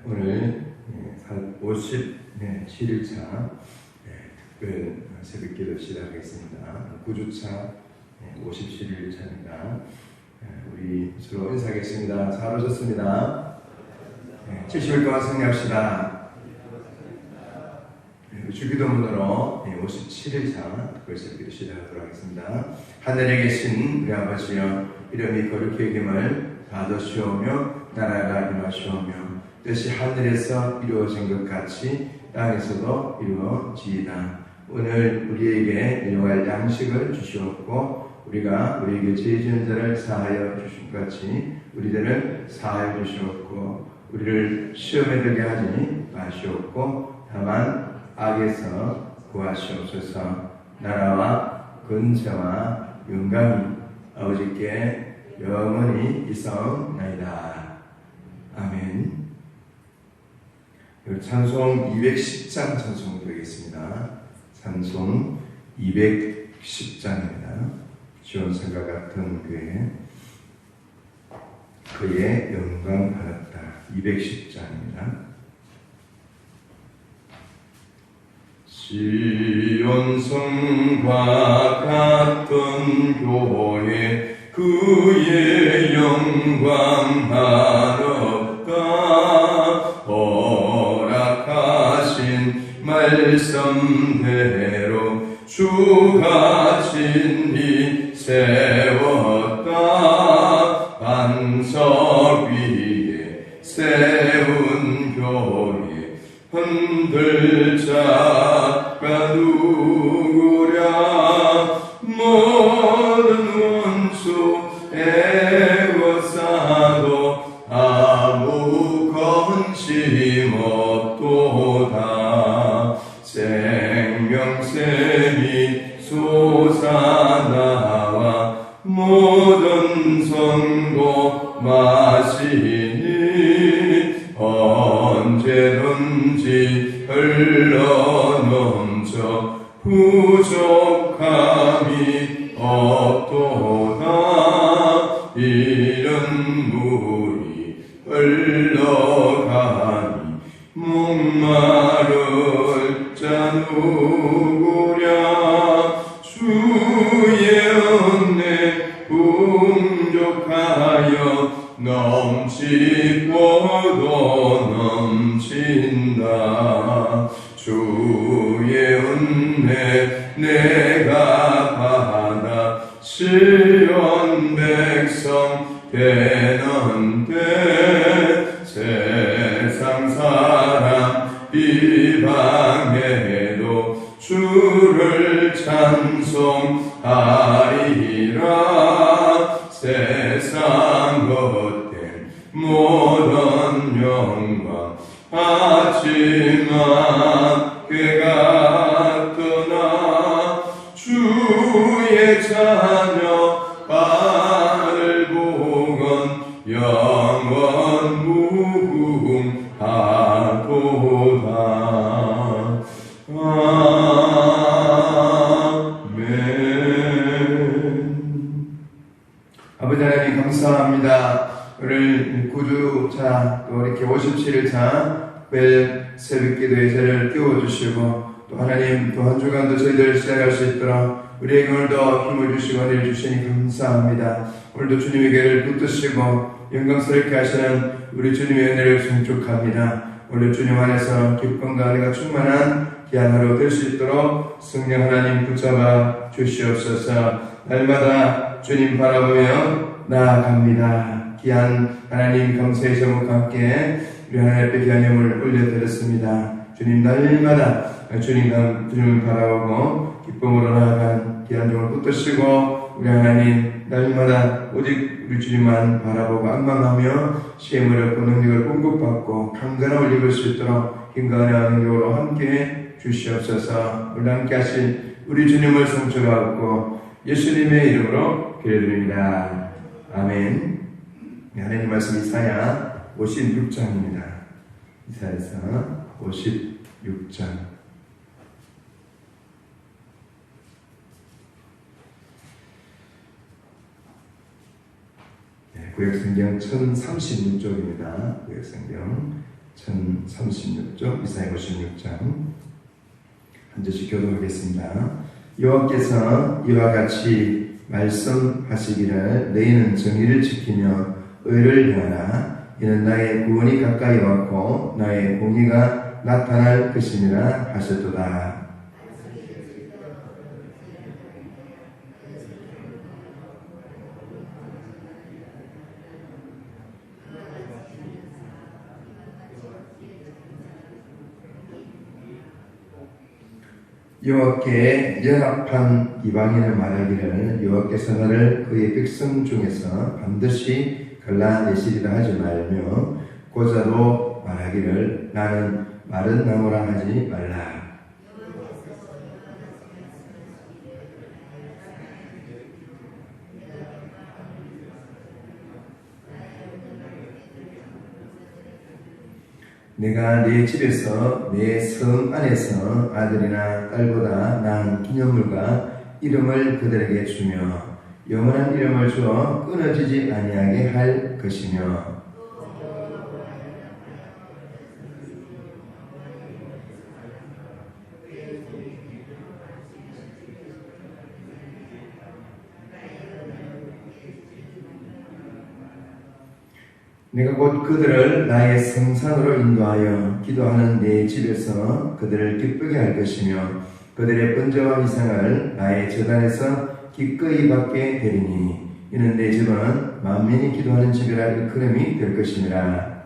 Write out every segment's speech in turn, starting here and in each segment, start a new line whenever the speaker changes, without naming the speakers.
오늘 57일차 특별 새벽기도 시작하겠습니다. 9주차 57일차입니다. 우리 서로 인사하겠습니다. 잘 오셨습니다. 70일 동안 승리합시다. 주기도문으로 57일차 특별 새벽기도 시작하도록 하겠습니다. 하늘에 계신 우리 아버지여, 이름이 거룩히 여김을 받으시오며 나라가 임하시오며 뜻이 하늘에서 이루어진 것 같이 땅에서도 이루어지이다. 오늘 우리에게 일용할 양식을 주시옵고 우리가 우리에게 죄 지은 자를 사하여 주신 것 같이 우리들을 사하여 주시옵고 우리를 시험에 들게 하지 마시옵고 다만 악에서 구하시옵소서. 나라와 근세와 영광이 아버지께 영원히 있사옵나이다. 아멘. 찬송 210장 찬송 드리겠습니다. 찬송 210장입니다. 지원성과 같은 교회 그의 영광 받았다. 210장입니다. 지원성과 같은 교회 그의 영광 받았다. 허락하신 말씀대로 주가 진히 세웠다. 반석 위에 세운 교회 흔들 자가 누구랴. 모든 원수 애워싸도 아무 건심 없도다. 생명샘이 솟아나와 모든 성도 마시니 언제든지 흘러넘쳐 부족함이 없도다. 이런 물이 흘러가니 목마를 자 누구랴. 주의 은혜 풍족하여 넘치고도 넘친다. 주의 은혜 내가 받아 시온 백성 되는데 세상 사람 비방해도 주를 찬송하리라. 세상 것들 모든 영광 하지만 그가 떠나 주의 자녀 발을 보건 영원 무궁하도다. 아멘. 아버지 하나님 감사합니다. 오늘 9주차 또 이렇게 57일차 매일 새벽기도의 자리를 띄워주시고 또 하나님 또 한 주간도 저희들 시작할 수 있도록 우리에게 오늘도 힘을 주시고 은혜를 주시니 감사합니다. 오늘도 주님의 계를 붙드시고 영광스럽게 하시는 우리 주님의 은혜를 충족합니다. 오늘 주님 안에서 기쁨과 은혜가 충만한 귀한 하루 될 수 있도록 성령 하나님 붙잡아 주시옵소서. 날마다 주님 바라보며 나아갑니다. 귀한 하나님 감사의 제목과 함께 우리 하나님 앞에 귀한 예물을 올려드렸습니다. 주님 날마다 주님을 바라보고 기쁨으로 나아간 귀한 종을 붙드시고 우리 하나님 날마다 오직 우리 주님만 바라보고 안망하며 시험을 얻고 능력을 공급받고 강건함을 입을 수 있도록 힘과 은혜와 능력으로 함께 주시옵소서. 오늘 함께 하신 우리 주님을 성취하고 예수님의 이름으로 기도드립니다. 아멘. 하나님 말씀 이사야 56장입니다. 이사야서 56장. 구약성경 1036쪽입니다. 구약성경 1036쪽, 이사야 56장. 한 절씩 교독하겠습니다. 여호와께서 이와 같이 말씀하시기를 너희는 정의를 지키며 의를 행하라. 이는 나의 구원이 가까이 왔고 나의 공의가 나타날 것이니라 하셨도다. 여호와께 연합한 이방인을 말하기를 여호와께서 너를 그의 백성 중에서 반드시 갈라내시리라 하지 말며 고자도 말하기를 나는 마른 나무라 하지 말라. 내가 내 집에서 내 성 안에서 아들이나 딸보다 나은 기념물과 이름을 그들에게 주며 영원한 이름을 주어 끊어지지 아니하게 할 것이며 내가 곧 그들을 나의 성산으로 인도하여 기도하는 내 집에서 그들을 기쁘게 할 것이며 그들의 번제와 이상을 나의 제단에서 기꺼이 받게 되리니 이는 내 집은 만민이 기도하는 집이라 일컬음이 될 것이니라.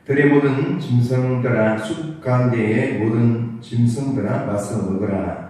들의 모든 짐승들아 숲 가운데의 모든 짐승들아 와서 먹으라.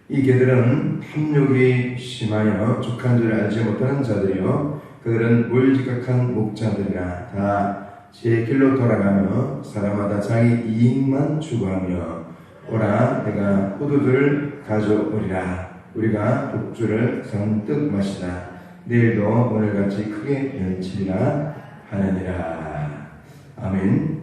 이 개들은 탐욕이 심하여 족한 줄 알지 못하는 자들이요 그들은 몰지각한 목자들이라. 다 제 길로 돌아가며 사람마다 자기 이익만 추구하며 오라 내가 포도주를 가져오리라. 우리가 독주를 선뜻 마시라. 내일도 오늘같이 크게 넘치리라 하느니라. 아멘.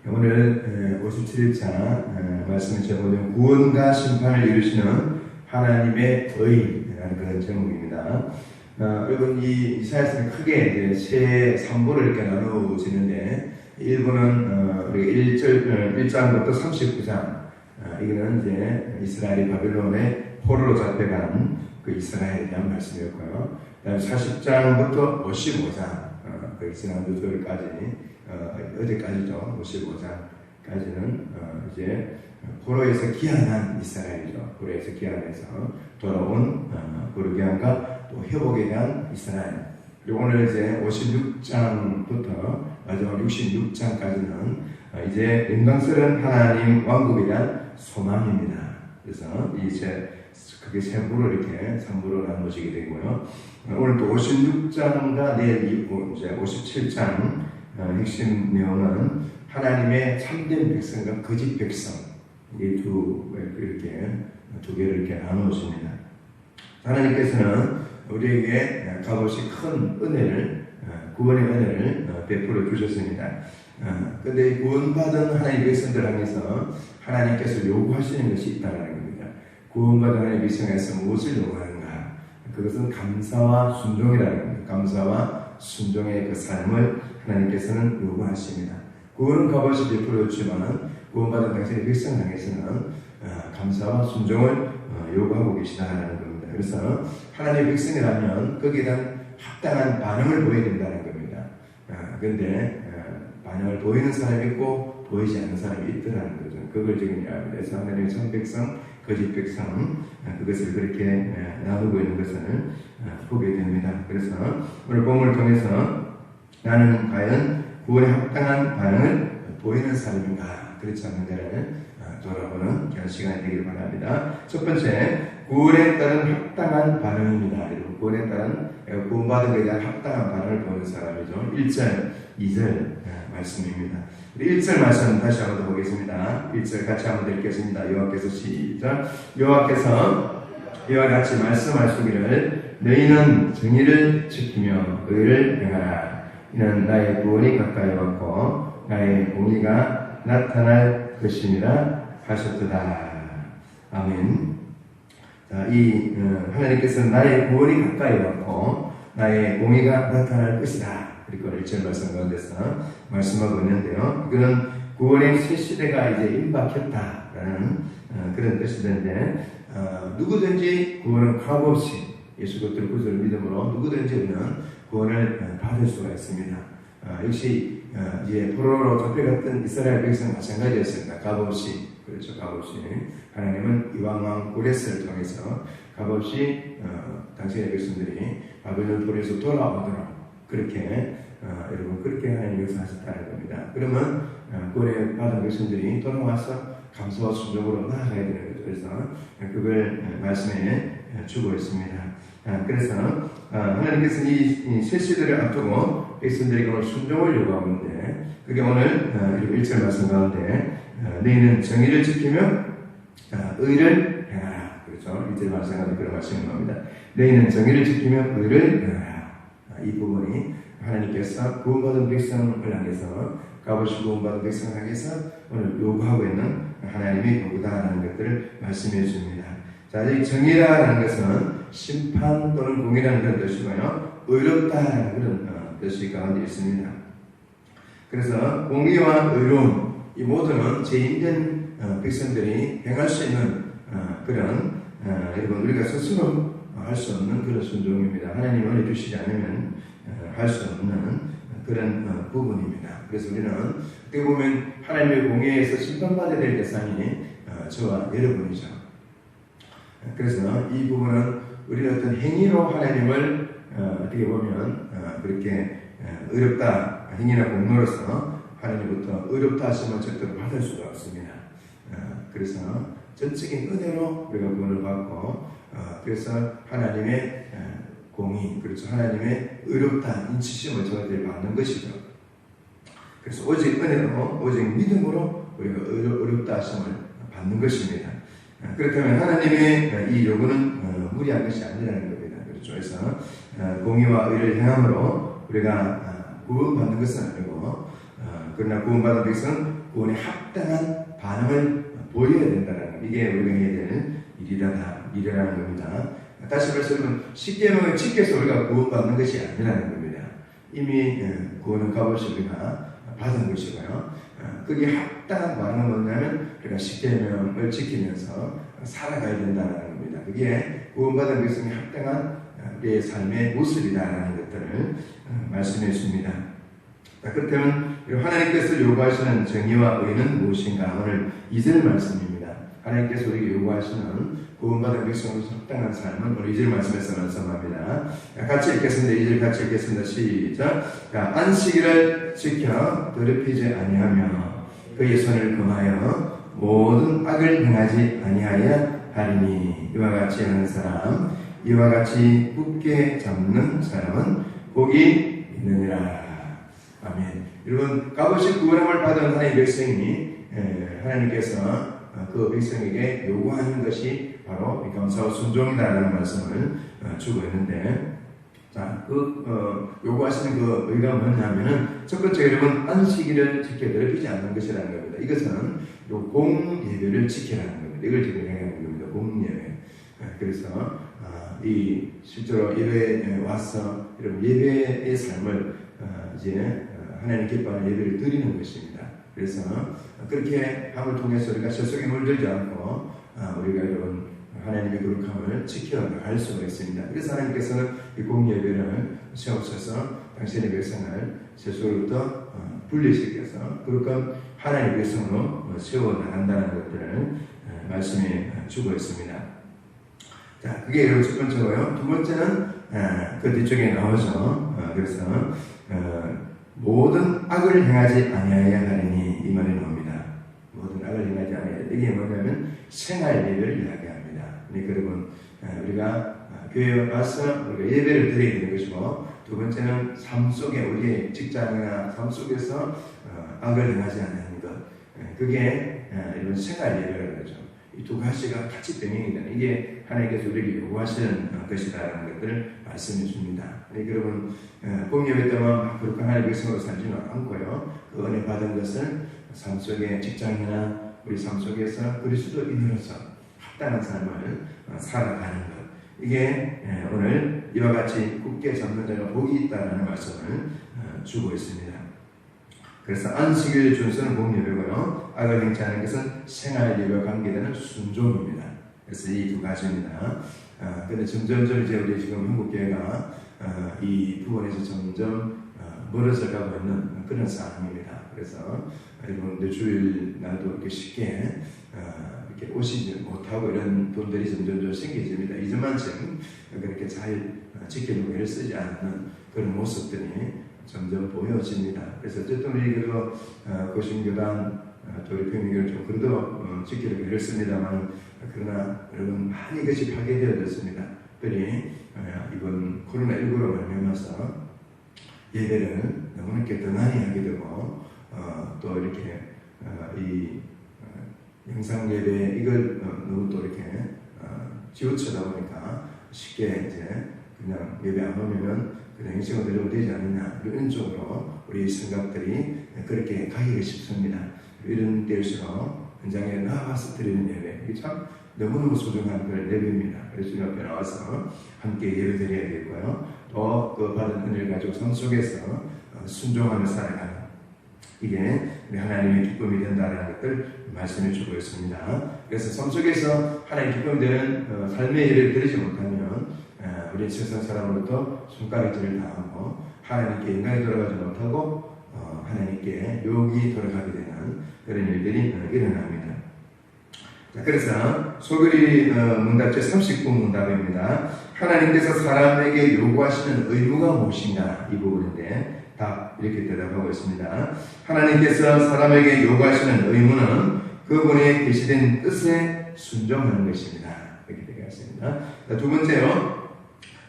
오늘 57일차 말씀의 제목은 구원과 심판을 이루시는 하나님의 의라는 그런 제목입니다. 여러분 이 이사야서는 크게 이제 세 3부를 이렇게 나누어지는데 1부는 우리가 1장부터 39장 이거는 이제 이스라엘이 바빌론의 포로로 잡혀간 그 이스라엘에 대한 말씀이었고요. 그다음에 40장부터 55장 그 지난주까지 어제까지죠. 55장까지는 이제 포로에서 귀환한 이스라엘이죠. 포로에서 귀환해서 돌아온 거룩함과 또 회복에 대한 이스라엘. 그리고 오늘 이제 56장부터 마지막 66장까지는 이제 영광스러운 하나님 왕국에 대한 소망입니다. 그래서 이제 그게 세 부로 이렇게 3부로 나눠지게 되고요. 오늘 또 56장과 내일 이제 57장 핵심 내용은 하나님의 참된 백성과 거짓 백성 이 두 개를 이렇게 나누었습니다. 하나님께서는 우리에게 값없이 큰 은혜를 구원의 은혜를 베풀어 주셨습니다. 그런데 구원받은 하나님의 백성들 향해서 하나님께서 요구하시는 것이 있다는 겁니다. 구원받은 하나님의 백성에서 무엇을 요구하는가? 그것은 감사와 순종이라는 겁니다. 감사와 순종의 그 삶을 하나님께서는 요구하십니다. 구원은 값없이 베풀어 주지만 구원받은 당신의 백성 향해서는 감사와 순종을 요구하고 계시다는 겁니다. 그래서 하나님의 백성이라면 거기에 대한 합당한 반응을 보여야 된다는 겁니다. 그런데 반응을 보이는 사람이 있고 보이지 않는 사람이 있더라는 거죠. 그걸 지금 이야기합니다. 그래서 하나님의 참 백성, 거짓 백성 그것을 그렇게 나누고 있는 것을 보게 됩니다. 그래서 오늘 본문을 통해서 나는 과연 구원에 합당한 반응을 보이는 사람인가 그렇지 않는가를 돌아보는 그런 시간이 되기를 바랍니다. 첫 번째, 구원에 따른 합당한 반응입니다. 구원에 따른 구원받은 것에 대한 합당한 반응을 보는 사람이죠. 1절, 2절 말씀입니다. 1절 말씀 다시 한번 더 보겠습니다. 1절 같이 한번 읽겠습니다. 여호와께서 시작. 여호와께서 이와 같이 말씀하시기를 너희는 정의를 지키며 의를 행하라. 이는 나의 구원이 가까이 왔고 나의 공의가 나타날 것이니라 하셨도다. 아멘. 자, 하나님께서 나의 구원이 가까이 왔고 나의 공의가 나타날 것이다. 그리고 1절 말씀 가운데서 말씀하고 있는데요. 이거는 구원의 새 시대가 이제 임박했다라는 그런 뜻인데 누구든지 구원은 값없이 예수 그리스도의 구주를 믿음으로 누구든지 우리는 구원을 받을 수가 있습니다. 역시 이제 포로로 잡혀갔던 이스라엘 백성 마찬가지였습니다. 값없이 그렇죠. 값없이 하나님은 이방왕 고레스를 통해서 값없이 당신의 백성들이 바벨론 포로에서 돌아오도록 그렇게 여러분 그렇게 하나님 역사하셨다는 겁니다. 그러면 구원의 받은 백성들이 돌아와서 감사와 순종으로 나아가야 되는 거죠. 그래서 그걸 말씀에 주고 있습니다. 그래서 하나님께서 이 새 시대를 앞두고 백성들에게 오늘 순종을 요구하는데 그게 오늘 1절 말씀 가운데 너희는 정의를 지키며 의를 행하라. 그렇죠. 1절 말씀 가운데 그런 말씀인 겁니다. 너희는 정의를 지키며 의를 행하라. 이 부분이 하나님께서 구원받은 백성을 향해서 값없이 구원받은 백성을 향해서 오늘 요구하고 있는 하나님의 요구다라는 것들을 말씀해 줍니다. 자, 이 정의라는 것은 심판 또는 공의라는 그런 뜻이고요. 의롭다라는 그런 뜻이 가운데 있습니다. 그래서 공의와 의로움 이 모두는 죄인된 백성들이 행할 수 있는 그런 여러분 우리가 스스로 할 수 없는 그런 순종입니다. 하나님을 주시지 않으면 할 수 없는 그런 부분입니다. 그래서 우리는 어떻게 보면 하나님의 공의에서 심판받아야 될 대상이 저와 여러분이죠. 그래서 이 부분은 우리는 어떤 행위로 하나님을 어떻게 보면 그렇게 의롭다 행위나 공로로서 하나님부터 의롭다 하심을 절대로 받을 수가 없습니다. 그래서 전적인 은혜로 우리가 구원을 받고 그래서 하나님의 공의 그렇죠 하나님의 의롭다 인치심을 저희들이 받는 것이죠. 그래서 오직 은혜로 오직 믿음으로 우리가 의롭다 하심을 받는 것입니다. 그렇다면 하나님의 이 요구는 무리한 것이 아니라는 겁니다. 그렇죠. 그래서 공의와 의를 행함으로 우리가 구원받는 것은 아니고 그러나 구원받은 백성은 구원에 합당한 반응을 보여야 된다는 것. 이게 우리가 해야 되는 일이라는 겁니다. 다시 말해서 여러분 십계명을 지켜서 우리가 구원받는 것이 아니라는 겁니다. 이미 구원은 값없이 우리가 받은 것이고요. 그게 합당한 반응은 뭐냐면 우리가 십계명을 지키면서 살아가야 된다는 겁니다. 그게 구원받은 백성이 합당한 우리의 삶의 모습이다라는 것들을 말씀해 줍니다. 그렇다면 하나님께서 요구하시는 정의와 의는 무엇인가? 오늘 2절 말씀입니다. 하나님께서 우리에게 요구하시는 구원받은 백성으로서 합당한 삶은 오늘 2절 말씀에서 말씀합니다. 같이 읽겠습니다. 2절 같이 읽겠습니다. 시작. 안식일을 지켜 더럽히지 아니하며 그의 손을 금하여 모든 악을 행하지 아니하여 하리니 이와 같이 하는 사람 이와 같이 굳게 잡는 사람은 복이 있느니라. 아멘. 여러분 값없이 구원함을 받은 하나님의 백성이 하나님께서 그 백성에게 요구하는 것이 바로 감사와 순종이다라는 말씀을 주고 있는데 자, 요구하시는 그 의가 뭐냐면은 첫 번째 여러분 안식일을 지켜 더럽히지 않는 것이라는 겁니다. 이것은 공예배를 지키라는 겁니다. 이걸 지금 얘기하는 겁니다. 공예배. 그래서 이 실제로 예배에 와서 여러분 예배의 삶을 이제 하나님 기뻐하는 예배를 드리는 것입니다. 그래서 그렇게 함을 통해서 우리가 세속에 물들지 않고 우리가 여러분 하나님의 거룩함을 지켜나갈 수가 있습니다. 그래서 하나님께서는 이 공예배를 세우셔서 당신의 백성을 세속으로부터 분리시켜서 거룩한 하나님의 백성으로 세워나간다는 것들을 말씀해 주고 있습니다. 자, 그게 여러분 첫 번째고요. 두 번째는 그 뒤쪽에 나오죠. 그래서 모든 악을 행하지 아니하여 하리니 이 말이 나옵니다. 모든 악을 행하지 아니하여 이게 뭐냐면 생활예배를 이야기합니다. 그러니까 여러분 우리가 교회에 와서 우리가 예배를 드려야 되는 것이고 또 두 번째는 삶 속에 우리의 직장이나 삶 속에서 악을 행하지 않는 것. 그게 이런 생활 예배라고 하죠. 이 두 가지가 같이 병행이 되는 이게 하나님께서 우리에게 요구하시는 것이다라는 것들을 말씀해 줍니다. 여러분 봄 예배 때만 그렇게 하나님의 백성으로 살지는 않고요. 그 은혜 받은 것을 삶 속에 직장이나 우리 삶 속에서 그리스도인으로서 합당한 삶을 살아가는 것. 이게 오늘 이와 같이 굳게 잡는 자가 복이 있다라는 말씀을 주고 있습니다. 그래서 안식일 준수는 봄 예배고요. 악을 행치 않는 것은 생활 예배와 관계되는 순종입니다. 그래서 이 두 가지입니다. 근데 점점점 이제 우리 지금 한국교회가 이 부분에서 점점 멀어져 가고 있는 그런 상황입니다. 그래서 여러분들 주일 날도 이렇게 쉽게 이렇게 오시지 못하고 이런 분들이 점점 생겨집니다. 이전만큼 그렇게 잘 지키려고 애를 쓰지 않는 그런 모습들이 점점 보여집니다. 그래서 어쨌든 우리 그래도 고신교단 조립평민교를 좀 그래도 지키려고 애를 씁니다만 그러나 여러분 많이 이것이 파괴되어졌습니다. 특별히 이번 코로나19로 말미암아서 예배를 너무 이렇게 등한히 하게 되고 또 이렇게 이 영상 예배 이걸 너무 또 이렇게 지우쳐다 보니까 쉽게 이제 그냥 예배 안 오면 그냥 인생을 들어도 되지 않느냐 이런 쪽으로 우리 생각들이 그렇게 가기가 쉽습니다. 이런 때일수록 현장에 나와서 드리는 예배 이게 참 너무너무 소중한 그런 예배입니다. 그래서 주님 앞에 나와서 함께 예배 드려야 되고요. 또 그 받은 은혜를 가지고 삶 속에서 순종하며 살아가는 이게 우리 하나님의 기쁨이 된다는 것들 말씀해 주고 있습니다. 그래서 삶 속에서 하나님의 기쁨이 되는 삶의 예배를 드리지 못하면 우리 세상 사람으로부터 손가락질을 당하고 하나님께 영광이 돌아가지 못하고 하나님께 욕이 돌아가게 되는 그런 일들이 일어납니다. 자, 그래서 소그리 문답 제39 문답입니다. 하나님께서 사람에게 요구하시는 의무가 무엇인가 이 부분인데 답 이렇게 대답하고 있습니다. 하나님께서 사람에게 요구하시는 의무는 그분의 계시된 뜻에 순종하는 것입니다. 이렇게 되겠습니다. 자, 두 번째요.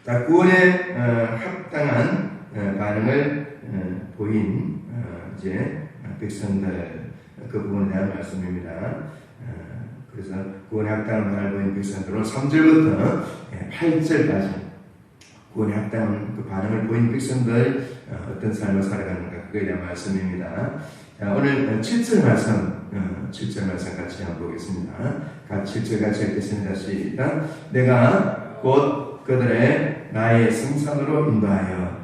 자, 구원에 합당한 반응을 보인 이제 백성들 그 부분에 대한 말씀입니다. 그래서 구원에 합당한 반응을 보인 백성들은 3절부터 8절까지 구원에 합당한 그 반응을 보인 백성들 어떤 삶을 살아가는가 그거에 대한 말씀입니다. 자, 오늘 7절 말씀 7절 말씀 같이 한번 보겠습니다. 7절 같이 읽겠습니다. 시작. 내가 곧 그들의 나의 성산으로 인도하여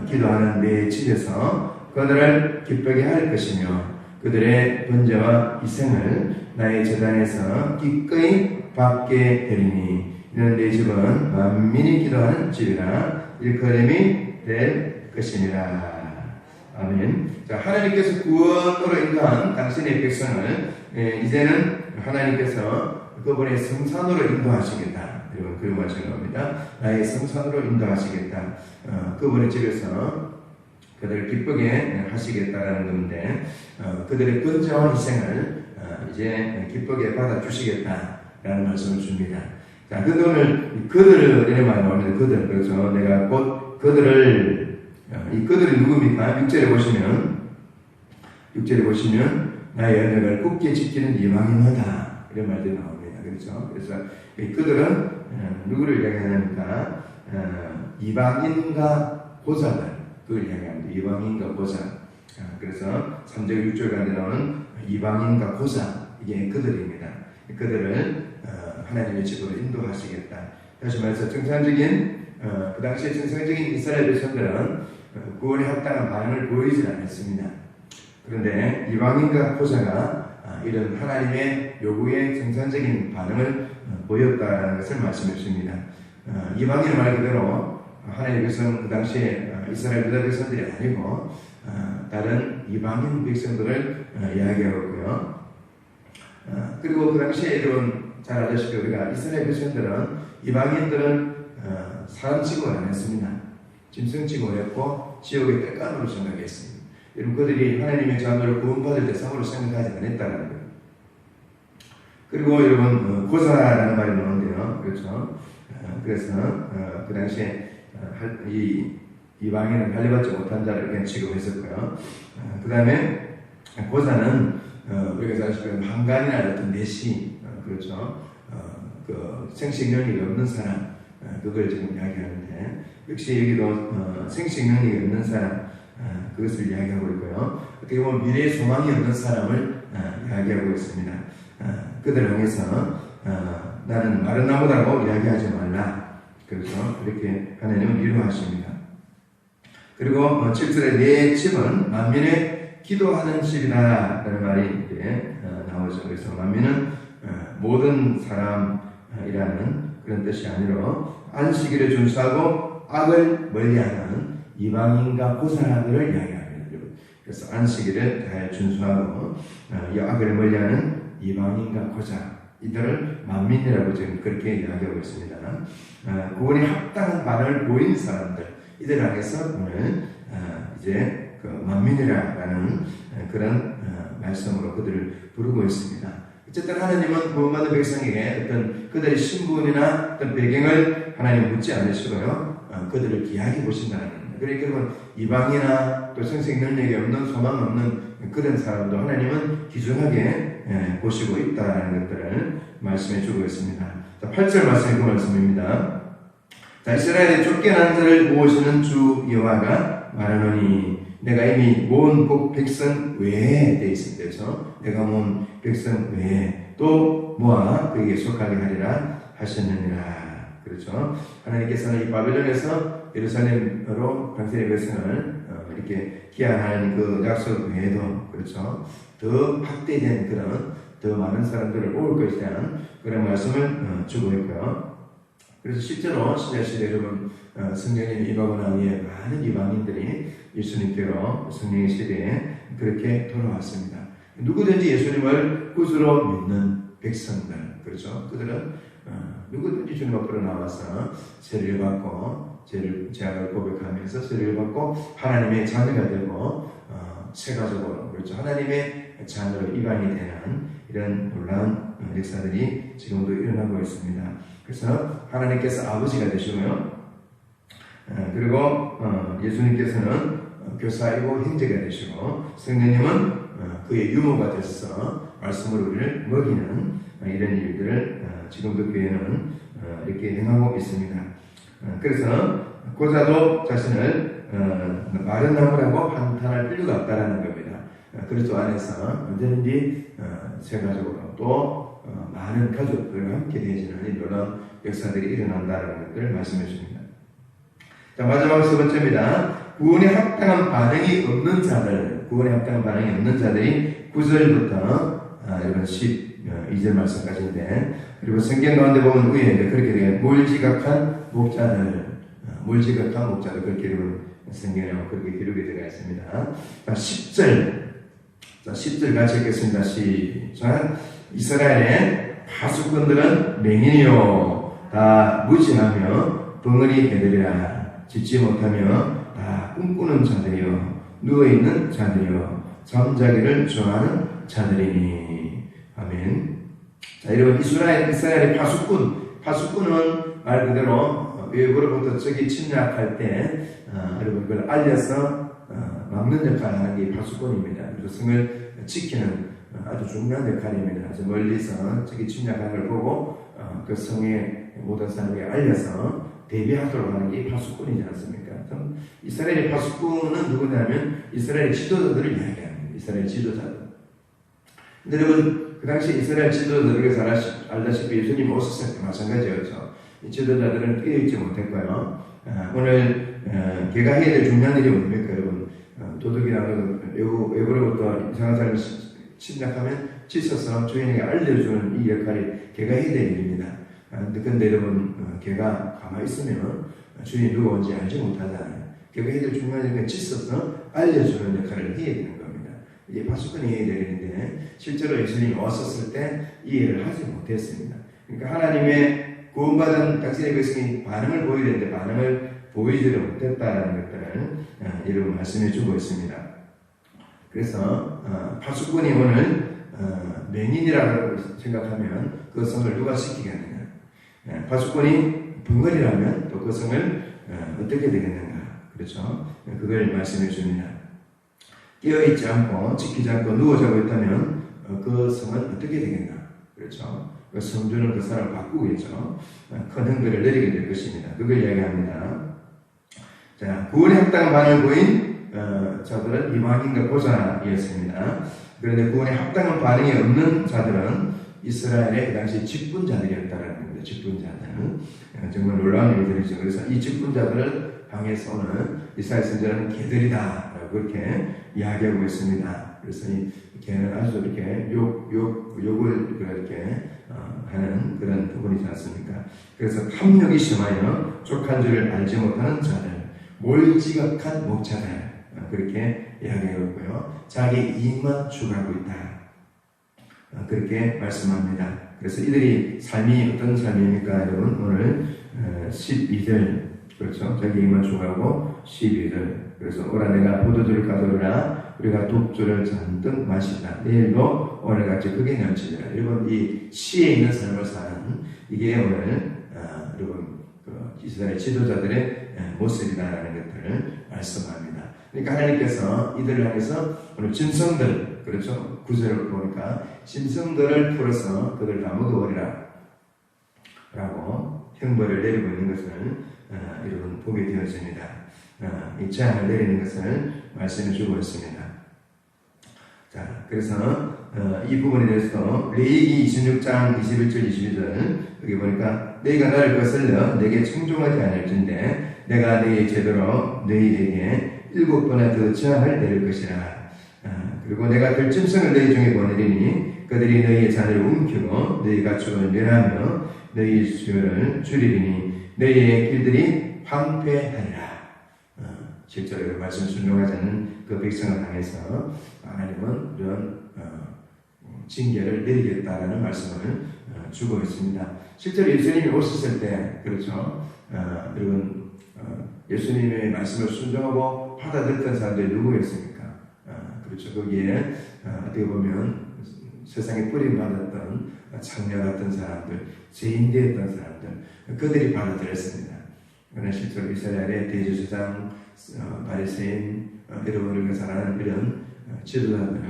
기도하는 내 집에서 그들을 기쁘게 할 것이며 그들의 번제와 희생을 나의 제단에서 기꺼이 받게 되리니 이는 내 집은 만민이 기도하는 집이라 일컬음이 될 것이니라. 아멘. 자, 하나님께서 구원으로 인도한 당신의 백성을 이제는 하나님께서 그분의 성산으로 인도하시겠다. 여러분 그런 말씀을 합니다. 나의 성산으로 인도하시겠다. 그분의 집에서 그들을 기쁘게 하시겠다라는 건데 그들의 번제와 희생을 이제 기쁘게 받아주시겠다라는 말씀을 줍니다. 자, 근데 오늘 그들을 이런 말이 나옵니다. 그들. 그래서 내가 곧 그들을 이 그들이 누굽니까? 6절에 보시면 나의 언약을 굳게 지키는 이방인이다 이런 말들이 나옵니다. 그렇죠? 그래서 이 그들은 누구를 얘기하냐니까 이방인과 보좌들 그걸 이야기합니다. 이방인과 보좌. 그래서 3절 6절 가운데 나오는 이방인과 보좌 이게 그들입니다. 그들을 하나님의 집으로 인도하시겠다. 다시 말해서 정상적인 그 당시에 정상적인 이스라엘 백성들은 구원에 합당한 반응을 보이지 않았습니다. 그런데 이방인과 보좌가 이런 하나님의 요구에 정상적인 반응을 보였다는 것을 말씀해 주십니다. 이방인은 말 그대로 하나님의 백성 그 당시에 이스라엘 유다 백성들이 아니고 다른 이방인 백성들을 이야기하고요. 그리고 그 당시에 여러분 잘 아시다시피 우리가 이스라엘 백성들은 이방인들은 사람 취급을 안 했습니다. 짐승 취급을 했고 지옥의 떼간으로 생각했습니다. 여러분 그들이 하나님의 자녀를 구원받을 대상으로 생각하지 않았다는 거예요. 그리고 여러분 고사라는 말이 나오는데요. 그렇죠. 그래서 그 당시에 이 이방인은 관리받지 못한 자를 그냥 취급했었고요. 그 다음에 고사는 우리가 잘 아시는 환관이나 어떤 내시, 그렇죠. 그 생식 능력이 없는 사람, 그걸 지금 이야기하는데, 역시 여기도 생식 능력이 없는 사람, 그것을 이야기하고 있고요. 어떻게 보면 미래의 소망이 없는 사람을 이야기하고 있습니다. 그들을 향해서 나는 마른 나무다라고 이야기하지 말라. 그렇죠. 이렇게 하나님은 위로하십니다. 그리고 7절에 내 집은 만민의 기도하는 집이다 라는 말이 이렇게 나오죠. 그래서 만민은 모든 사람이라는 그런 뜻이 아니라 안식일을 준수하고 악을 멀리하는 이방인과 고사람들을 이야기합니다. 그래서 안식일을 잘 준수하고 악을 멀리하는 이방인과 고사, 이들을 만민이라고 지금 그렇게 이야기하고 있습니다. 구원에 합당한 반응을 보인 사람들, 이들을 향해서 오늘 이제 그 만민이라는 그런 말씀으로 그들을 부르고 있습니다. 어쨌든 하나님은 구원받은 백성에게 어떤 그들의 신분이나 어떤 배경을 하나님 묻지 않으시고요, 그들을 귀하게 보신다는 겁니다. 그러니까 이방이나 또 생식 능력이 없는, 소망 없는 그런 사람도 하나님은 귀중하게 보시고 있다는 것들을 말씀해 주고 있습니다. 자, 8절 말씀이 그 말씀입니다. 자, 이스라엘의 쫓겨난 자를 모으시는 주 여호와가 말하노니 내가 이미 모은 백성 외에 되어 있습니다. 그래서 내가 모은 백성 외에 또 모아 그에게 속하게 하리라 하셨느니라. 그렇죠. 하나님께서는 이 바벨론에서 예루살렘으로 당신의 백성을 이렇게 귀환하는 그 약속 외에도, 그렇죠, 더 확대된 그런 더 많은 사람들을 모을 것에 대한 그런 말씀을 주고 있고요. 그래서 실제로 신약시대 여러분 성령님 임하고 난 후에 많은 이방인들이 예수님께로 성령의 시대에 그렇게 돌아왔습니다. 누구든지 예수님을 구주로 믿는 백성들, 그렇죠, 그들은 누구든지 주님 앞으로 나와서 세례를 받고 죄악을 고백하면서 세례를 받고 하나님의 자녀가 되고 새 가족으로, 그렇죠, 하나님의 자녀로 입안이 되는 이런 놀라운 역사들이 지금도 일어나고 있습니다. 그래서 하나님께서 아버지가 되시고요, 그리고 예수님께서는 교사이고 형제가 되시고, 성령님은 그의 유모가 되셔서 말씀으로 우리를 먹이는 이런 일들을 지금도 교회는 이렇게 행하고 있습니다. 그래서 고사도 자신을 마른 나무라고 한탄할 필요가 없다라는 겁니다. 그리스도 안에서 언제든지 새 가족으로 또 많은 가족들과 함께 되어지는 이런 역사들이 일어난다는 것을 말씀해 줍니다. 자, 마지막 세 번째입니다. 구원에 합당한 반응이 없는 자들, 구원에 합당한 반응이 없는 자들이 9절부터 여러분 12절 말씀까지인데, 그리고 성경 가운데 보면 위에 그렇게 되게 몰지각한 목자들 그렇게 여러분 성경에 그렇게 기록이 되어 있습니다. 자, 10절 같이 읽겠습니다. 시작. 이스라엘의 파수꾼들은 맹인이요 다 무지하며 벙어리 개들이라. 짖지 못하며 다 꿈꾸는 자들이요 누워있는 자들이요 잠자기를 좋아하는 자들이니. 아멘. 자, 여러분, 이스라엘의 파수꾼은 말 그대로 외부로부터 적이 침략할 때 여러분 그걸 알려서 막는 역할을 하는 게 파수꾼입니다. 그래서 성을 지키는 아주 중요한 역할입니다. 아주 멀리서 적이 침략하는 걸 보고 그 성의 모든 사람에게 알려서 대비하도록 하는 게 파수꾼이지 않습니까? 이스라엘의 파수꾼은 누구냐면 이스라엘의 지도자들을 이야기합니다. 이스라엘 지도자들. 근데 여러분, 그 당시 이스라엘 지도자들에게서 알다시피 예수님 오셨을 때 마찬가지였죠. 이 지도자들은 깨어있지 못했고요. 오늘 걔가 해야 될 중요한 일이 뭡니까, 여러분? 도둑이랑 외부로부터 이상한 사람이 침략하면 찢어서 주인에게 알려주는 이 역할이 걔가 해야 될 일입니다. 근데 여러분, 걔가 가만히 있으면 주인이 누가 온지 알지 못하잖아요. 걔가 해야 될 중요한 일은 찢어서 알려주는 역할을 해야 되는 겁니다. 이게 파수꾼이 해야 될 일인데, 실제로 예수님이 왔었을 때 이 일을 하지 못했습니다. 그러니까 하나님의 구원받은 당신의 백성이 반응을 보여야 되는데 반응을 보이지를 못했다는 것들을 여러분 말씀해 주고 있습니다. 그래서 파수꾼이 오늘 맹인이라고 생각하면 그 성을 누가 지키겠느냐? 파수꾼이 벙어리라면 또 그 성을 어떻게 되겠는가? 그렇죠? 그걸 말씀해 줍니다. 깨어있지 않고 지키지 않고 누워 자고 있다면 그 성은 어떻게 되겠나? 그렇죠? 그 성주는 그 사람을 바꾸겠죠. 큰 흥들을 내리게 될 것입니다. 그걸 이야기합니다. 자, 구원에 합당한 반응을 보인 자들은 이방인과 고자이었습니다. 그런데 구원에 합당한 반응이 없는 자들은 이스라엘의 그 당시 직분자들이었다라는 겁니다. 직분자들. 정말 놀라운 일들이죠. 그래서 이 직분자들을 향해서 오늘 이스라엘 선지자는 개들이다라고 그렇게 이야기하고 있습니다. 그래서 이 개는 아주 이렇게 욕을 이렇게 하는 그런 부분이지 않습니까? 그래서 탐욕이 심하여 족한 줄을 알지 못하는 자들, 몰지각한 목자들, 그렇게 이야기하고 있고요. 자기 이익만 추구하고 있다. 그렇게 말씀합니다. 그래서 이들이 삶이 어떤 삶입니까? 여러분, 오늘 12절, 그렇죠? 자기 이익만 추구하고 12절. 그래서 오라 내가 포도주를 가져오라 우리가 독주를 잔뜩 마시다. 내일도 오늘같이 크게 넘치리라. 여러분, 이 시에 있는 삶을 사는 이게 오늘 여러분 이스라엘 지도자들의 모습이다라는 것들을 말씀합니다. 그러니까 하나님께서 이들을 향해서 오늘 짐승들, 그렇죠? 구절을 보니까 짐승들을 풀어서 그들 다 먹어버리라 라고 형벌을 내리고 있는 것을 여러분 보게 되었습니다. 이 재앙을 내리는 것을 말씀해 주고 있습니다. 자, 그래서 이 부분에 대해서 레위기 26장 21절 22절 여기 보니까 너희가 나를 거슬러 내게 청종하지 않을진대 내가 너희 제대로 너희에게 7번에 더 재앙을 내릴 것이라. 그리고 내가 들짐승을 너희 중에 보내리니 그들이 너희의 잔을 움켜고 너희 가축을 멸하며 너희 수요를 줄이리니 너희의 길들이 황폐하리라. 실제로 말씀 순종하지 않는 그 백성을 향해서 하나님은 이런 징계를 내리겠다라는 말씀을 주고 있습니다. 실제로 예수님이 오셨을 때, 그렇죠? 여러분, 예수님의 말씀을 순종하고 받아들였던 사람들이 누구였습니까? 그렇죠. 거기에 어떻게 보면 세상에 뿌림받았던 창녀 같은 사람들, 죄인되었던 사람들, 그들이 받아들였습니다. 그러나 실제로 이스라엘의 대제사장, 바리새인, 여러분을 살아가는 이런 지도자들,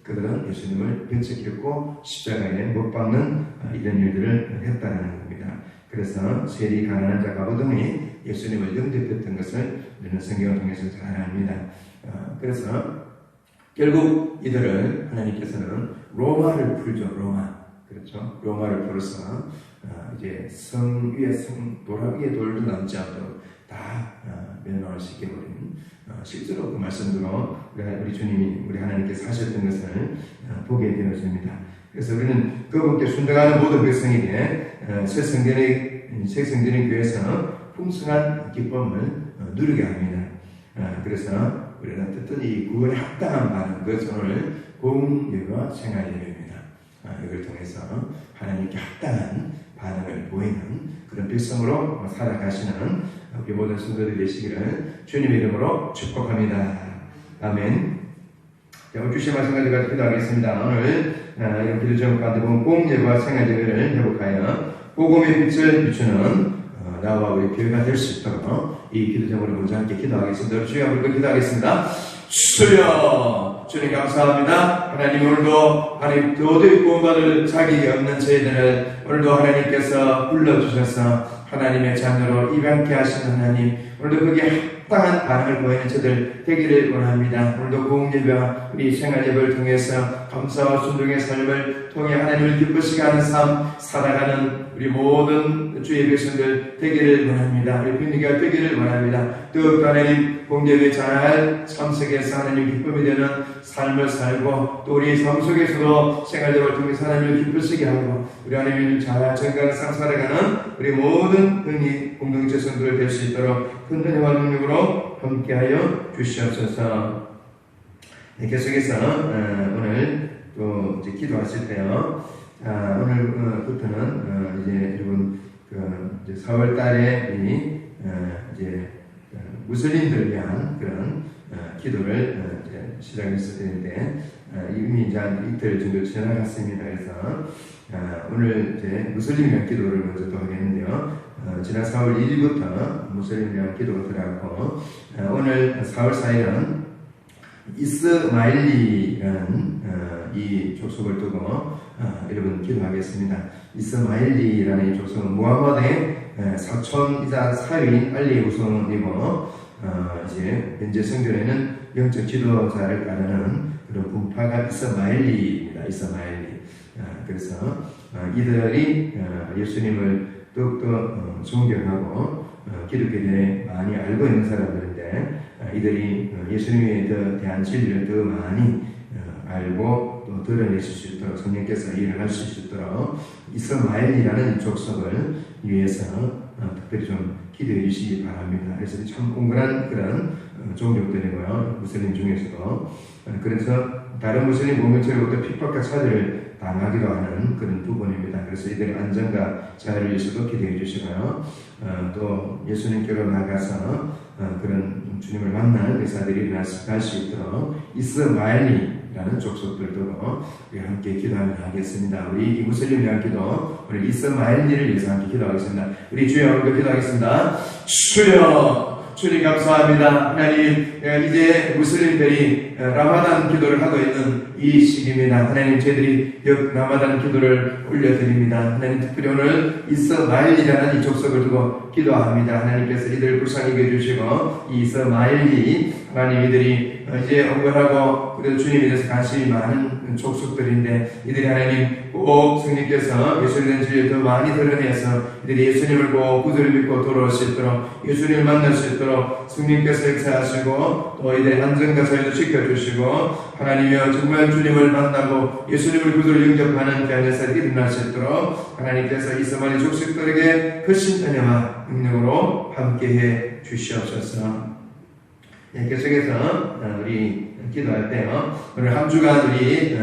그들은 예수님을 변칙했고 십자가에 못 박는 이런 일들을 했다는 겁니다. 그래서 세리 가난한 자 가부동이 예수님을 영접했던 것을 우리는 성경을 통해서 잘 압니다. 그래서 결국 이들을 하나님께서는 로마를 풀죠. 그렇죠? 로마를 풀어서 이제 성 위에 도라 위에 돌도 남지 않도록 다 멸망을 시켜버린 실제로 그 말씀대로 우리 주님이 우리 하나님께서 하셨던 것을 보게 되었습니다. 그래서 우리는 그분께 순종하는 모든 백성에게 새 성전의 교회에서 풍성한 기쁨을 누리게 합니다. 그래서 우리는 어쨌든 이 구원에 합당한 반응, 그것은 오늘 공예와 생활예배입니다. 이걸 통해서 하나님께 합당한 반응을 보이는 그런 백성으로 살아가시는 우리 모든 성도들이 되시기를 주님의 이름으로 축복합니다. 아멘. 자, 오늘 주신 말씀 가지고 기도하겠습니다. 오늘 이런 기도 제목 가운데 보면 공예와 생활예배를 회복하여 복음의 빛을 비추는 나와 우리 교회가 될 수 있도록 이 기도 제목을 먼저 함께 기도하겠습니다. 주여 함께 기도하겠습니다. 주여 주님 감사합니다. 하나님 오늘도 하나님 도저히 구원받을 자격이 없는 저희들을 오늘도 하나님께서 불러주셔서 하나님의 자녀로 입양케 하시는 하나님, 오늘도 거기에 합당한 반응을 보이는 저들 되기를 원합니다. 오늘도 공예배와 우리 생활예배를 통해서 감사와 순종의 삶을 통해 하나님을 기쁘시게 하는 삶 살아가는 우리 모든 주의 백성들 되기를 원합니다. 우리 분위기가 되기를 원합니다. 더욱더 하나님 공예배 잘 참석해서 하나님 기쁨이 되는 삶을 살고 또 우리 삶 속에서도 생활예배를 통해서 하나님을 기쁘시게 하고 우리 하나님을 잘 정강상 살아가는 우리 모든 은희 공동체 성도들 될 수 있도록 큰 은혜와 능력으로 함께하여 주시옵소서. 계속해서 오늘 또 이제 기도하실 때요. 오늘부터는 이제 여러분 이제 4월 달에 이제 무슬림들 위한 그런 기도를 이제 시작했을 때인데 이미 이제 한 이틀 정도 지나갔습니다. 그래서 오늘 이제 무슬림 위한 기도를 먼저 또 하겠는데요. 지난 4월 1일부터 무슬림에 대한 기도가 들어갔고, 오늘 4월 4일은 이스마일리라는 이 족속을 두고 여러분 기도하겠습니다. 이스마일리라는 이 족속은 무함마드의 사촌이자 사위인 알리의 후손이고, 이제 현재 성전에는 영적 지도자를 따르는 그런 분파가 이스마일리입니다. 이스마일리. 그래서 이들이 예수님을 더욱더 존경하고 기독교에 대해 많이 알고 있는 사람들인데, 이들이 예수님에 대한 진리를 더 많이 알고 또 드러내실 수 있도록 성령께서 일을 하실 수 있도록 이스마엘이라는 족속을 위해서 특별히 좀 기도해 주시기 바랍니다. 그래서 참 온건한 그런 종족들이고요. 무슬림 중에서도. 그래서 다른 무슬림 공동체로부터 핍박과 차별을 당하기도 하는 그런 부분입니다. 그래서 이들의 안전과 자유를 위해서도 기도해 주시고요. 또 예수님께로 나가서 그런 주님을 만날 의사들이 일어날 수 있도록 이스마엘리라는 족속들도 우리 함께 기도하겠습니다. 우리 이 무슬림 위한 기도, 우리 이스마엘리를 위해서 함께 기도하겠습니다. 우리 주여 함께 기도하겠습니다. 주여, 주님 감사합니다. 하나님, 이제 무슬림들이 라마단 기도를 하고 있는 이 시기입니다. 하나님, 저희들이 라마단 기도를 올려드립니다. 하나님, 특별히 오늘 이스마엘리라는 이 족속을 두고 기도합니다. 하나님께서 이들을 불쌍히 여겨주시고, 이 이스마엘리, 하나님, 이들이 이제 억울하고 그래도 주님에 대해서 관심이 많은 족속들인데, 이들이 하나님 꼭 성령께서 예수님에 대한 진리를 더 많이 드러내서 이들이 예수님을 꼭 구주를 믿고 돌아올 수 있도록, 예수님을 만날 수 있도록 성령께서 역사하시고, 또 이들의 안전과 자유도 지켜주시고, 하나님이여 정말 주님을 만나고 예수님을 구주로 영접하는 귀한 역사들이 일어날 수 있도록 하나님께서 이스마엘 족속들에게 크신 은혜와 능력으로 함께해 주시옵소서. 계속해서 우리 기도할 때요, 오늘 한 주간 우리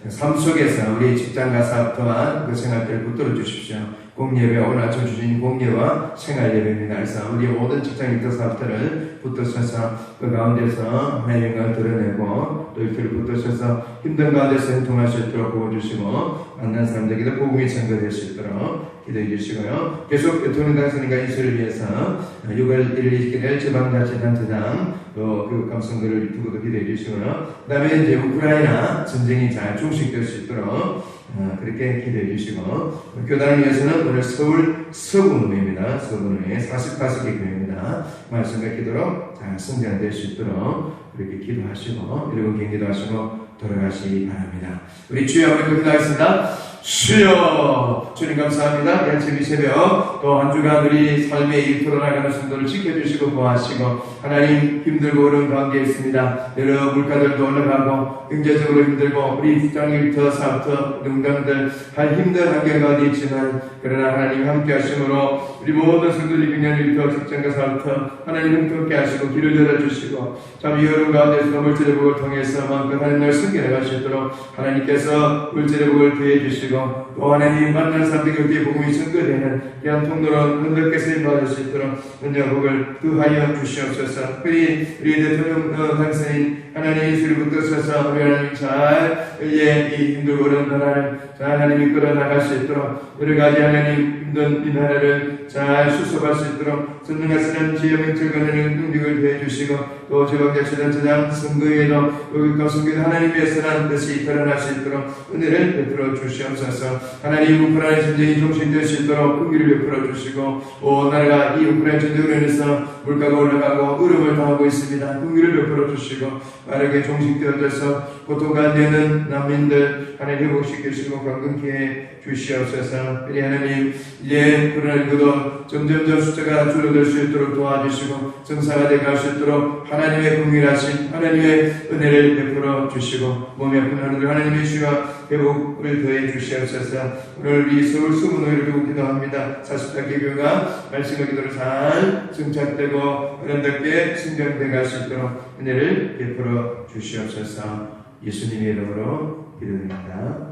삶 속에서 우리 직장 가서부터와 그 생활들을 붙들어 주십시오. 공예배, 오늘 아침 주신 공예와 생활 예배입니다. 그래서 우리 모든 직장인들사부터를 붙드셔서 그 가운데서 하나님의 영광을 드러내고, 또 이들을 붙드셔서 힘든 가운데서 행동할 수 있도록 도와주시고, 만난 사람들에게도 복음이 전가될 수 있도록 기도해 주시고요. 계속 대통령당선인과 인수를 위해서 6월 1일 있기를 지방자치단체장, 또 교육 감성들을 두고도 기도해 주시고요. 그 다음에 이제 우크라이나 전쟁이 잘 종식될 수 있도록 그렇게 기도해 주시고, 교단을 위해서는 오늘 서울 서구노회입니다. 서구노회 48개 교회입니다. 말씀과 기도로 잘 성장될 수 있도록 그렇게 기도하시고, 여러분 경기도 하시고 돌아가시기 바랍니다. 우리 주여 한번 기도하겠습니다. 주여, 주님 감사합니다. 아침 이 새벽 또 한 주간 우리 삶의 일터로 나가는 성도를 지켜주시고 보호하시고, 하나님 힘들고 어려운 가운데 있습니다. 여러 물가들도 올라가고 경제적으로 힘들고 우리 직장 일터 사업터 농장들 할 힘든 환경 가운데 있지만, 그러나 하나님 함께 하심으로 우리 모든 성도들이 그냥 일터 직장과 사업터 하나님 함께 하시고 길을 열어주시고, 참 이 어려운 가운데서 물질의 복을 통해서 마음껏 하나님을 섬겨나갈 수 있도록 하나님께서 물질의 복을 더해 주시고, 또 하나님 만난 사람들에게 우리의 복음이 증거되는 귀한 통로로 흔들게 쓰임받을 수 있도록 은혜와 복을 더하여 주시옵소서. 특별히 우리 대통령 당선인 하나님 예수를 붙드셔서 우리 하나님 잘 이 힘들고 어려운 나라를 잘 하나님 이끌어 나갈 수 있도록, 여러 가지 하나님 힘든 이 나라를 잘 수습할 수 있도록 전능하시는 지혜와 명철과 능력을 더해 주시고, 또 지방자치단체장 선거에도 교육과 선교도 하나님 위해서는 뜻이 드러날 수 있도록 은혜를 베풀어 주시옵소서. 하나님 우크라이나 전쟁이 종식될 수 있도록 긍휼을 베풀어 주시고, 온 나라가 이 우크라이나 전쟁으로 인해서 물가가 올라가고 어려움을 당하고 있습니다. 긍휼을 베풀어 주시고, 빠르게 종식되어져서 고통 가운데 있는 난민들 하나님 회복시키시고 건강케 해 주시옵소서. 우리 하나님 이제 코로나19도 점점점 숫자가 줄어들 수 있도록 도와주시고, 정상화되어 갈 수 있도록 하나님의 긍휼하신 하나님의 은혜를 베풀어 주시고, 몸이 아픈 하나님들 하나님의 주와 회복을 더해 주시옵소서. 오늘 우리 서울 수문호회를 두고 기도합니다. 40단계 교회가 말씀과 기도를 잘 정착되고 아름답게 성장되어 갈 수 있도록 은혜를 베풀어 주시옵소서. 예수님의 이름으로 기도드립니다.